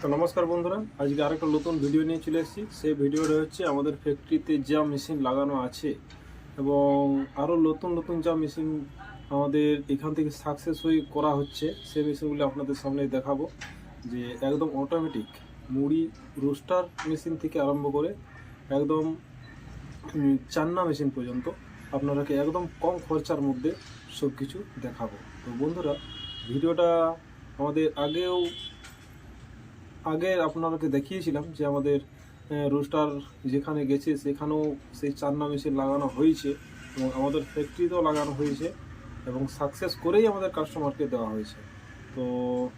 তো নমস্কার বন্ধুরা, আজকে আরেকটা নতুন ভিডিও নিয়ে চলে এসেছি। সেই ভিডিওটা হচ্ছে আমাদের ফ্যাক্টরিতে যা মেশিন লাগানো আছে এবং আরও নতুন নতুন যা মেশিন আমাদের এখান থেকে সাকসেস হয়ে করা হচ্ছে সেই মেশিনগুলো আপনাদের সামনে দেখাবো। যে একদম অটোমেটিক মুড়ি রোস্টার মেশিন থেকে আরম্ভ করে একদম চান্না মেশিন পর্যন্ত আপনারাকে একদম কম খরচার মধ্যে সব কিছু দেখাবো। তো বন্ধুরা, ভিডিওটা আমাদের আগে আপনাদেরকে দেখিয়েছিলাম যে আমাদের রোস্টার যেখানে গেছে সেখানেও সেই চান্না মেশিন লাগানো হয়েছে এবং আমাদের ফ্যাক্টরিতেও লাগানো হয়েছে এবং সাকসেস করেই আমাদের কাস্টমারকে দেওয়া হয়েছে। তো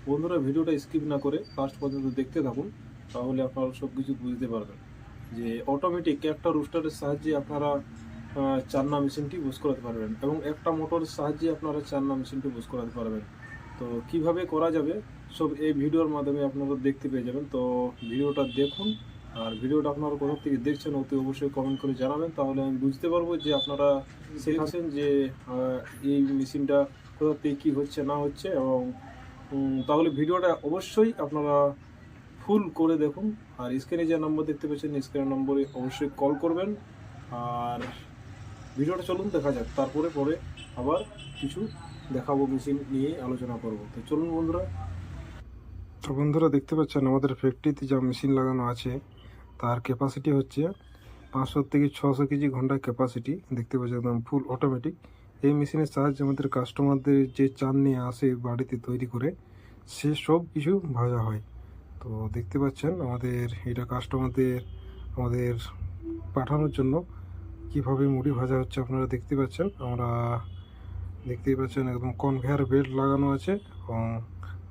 বন্ধুরা, ভিডিওটা স্কিপ না করে লাস্ট পর্যন্ত দেখতে থাকুন, তাহলে আপনারা সব কিছু বুঝতে পারবেন যে অটোমেটিক একটা রোস্টারের সাহায্যে আপনারা চান্না মেশিনটি বুস করাতে পারবেন এবং একটা মোটরের সাহায্যে আপনারা চান্না মেশিনটি বুস করাতে পারবেন। তো কিভাবে করা যাবে সব এই ভিডিওর মাধ্যমে আপনারা দেখতে পেয়ে যাবেন। তো ভিডিওটা দেখুন, আর ভিডিওটা আপনারা কোথা থেকে দেখছেন অতি অবশ্যই কমেন্ট করে জানাবেন, তাহলে আমি বুঝতে পারবো যে আপনারা শেখাচ্ছেন যে এই মেশিনটা কোথা থেকে কী হচ্ছে না হচ্ছে। এবং তাহলে ভিডিওটা অবশ্যই আপনারা ফুল করে দেখুন। আর স্ক্রিনে যে নম্বর দেখতে পাচ্ছেন স্ক্রিনের নম্বরে অবশ্যই কল করবেন। আর ভিডিওটা চলুন দেখা যাক, তারপরে আবার কিছু দেখাবো, মেশিন নিয়ে আলোচনা করব। তো চলুন বন্ধুরা। তো বন্ধুরা, দেখতে পাচ্ছেন আমাদের ফ্যাক্টরিতে যা মেশিন লাগানো আছে তার ক্যাপাসিটি হচ্ছে 500 থেকে 600 কেজি ঘন্টা ক্যাপাসিটি। দেখতে পাচ্ছেন একদম ফুল অটোমেটিক। এই মেশিনের সাহায্যে আমাদের কাস্টমারদের যে চাল নিয়ে আসে বাড়িতে তৈরি করে সে সব কিছু ভাজা হয়। তো দেখতে পাচ্ছেন আমাদের এটা কাস্টমারদের আমাদের পাঠানোর জন্য কিভাবে মুড়ি ভাজা হচ্ছে আপনারা দেখতে পাচ্ছেন। দেখতেই পাচ্ছেন একদম কনভেয়ার বেল্ট লাগানো আছে এবং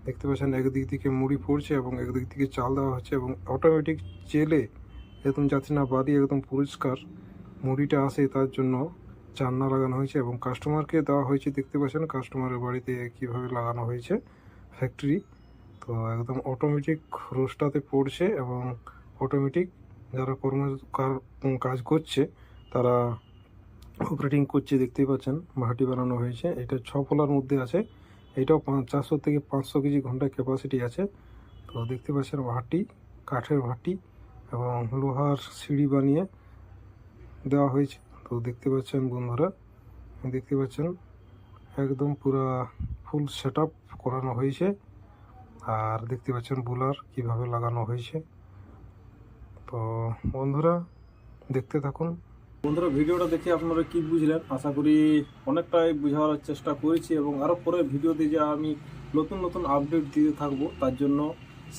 দেখতে পাচ্ছেন একদিক থেকে মুড়ি পড়ছে এবং একদিক থেকে চাল দেওয়া হচ্ছে এবং অটোমেটিক চেলে একদম যাতে না বাড়ি একদম পরিষ্কার মুড়িটা আসে তার জন্য চান্না লাগানো হয়েছে এবং কাস্টমারকে দেওয়া হয়েছে। দেখতে পাচ্ছেন কাস্টমারের বাড়িতে কিভাবে লাগানো হয়েছে ফ্যাক্টরি। তো একদম অটোমেটিক রোস্টাতে পড়ছে এবং অটোমেটিক যারা কাজ করছে তারা অপারেটিং করছে। দেখতেই পাচ্ছেন ভাটি বানানো হয়েছে, এটা 6 ফলার মধ্যে আছে। এটাও 400 থেকে 500 কেজি ঘন্টা ক্যাপাসিটি আছে। তো দেখতে পাচ্ছেন ভাটি, কাঠের ভাটি এবং লোহার সিঁড়ি বানিয়ে দেওয়া হয়েছে। তো দেখতে পাচ্ছেন বন্ধুরা, দেখতে পাচ্ছেন একদম পুরা ফুল সেট আপ করানো হয়েছে। আর দেখতে পাচ্ছেন বুলার কিভাবে লাগানো হয়েছে। তো বন্ধুরা, দেখতে থাকুন। বন্ধুরা, ভিডিওটা দেখে আপনারা কি বুঝলেন আশা করি অনেকটাই বোঝার চেষ্টা করেছি এবং আরও পরে ভিডিওতে যা আমি নতুন নতুন আপডেট দিতে থাকবো তার জন্য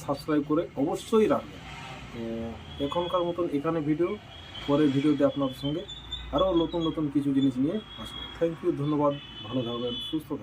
সাবস্ক্রাইব করে অবশ্যই রাখবেন। তো এখনকার মতন এখানে ভিডিও, পরের ভিডিওতে আপনাদের সঙ্গে আরও নতুন নতুন কিছু জিনিস নিয়ে আসবো। থ্যাংক ইউ, ধন্যবাদ, ভালো থাকবেন, সুস্থ থাকবেন।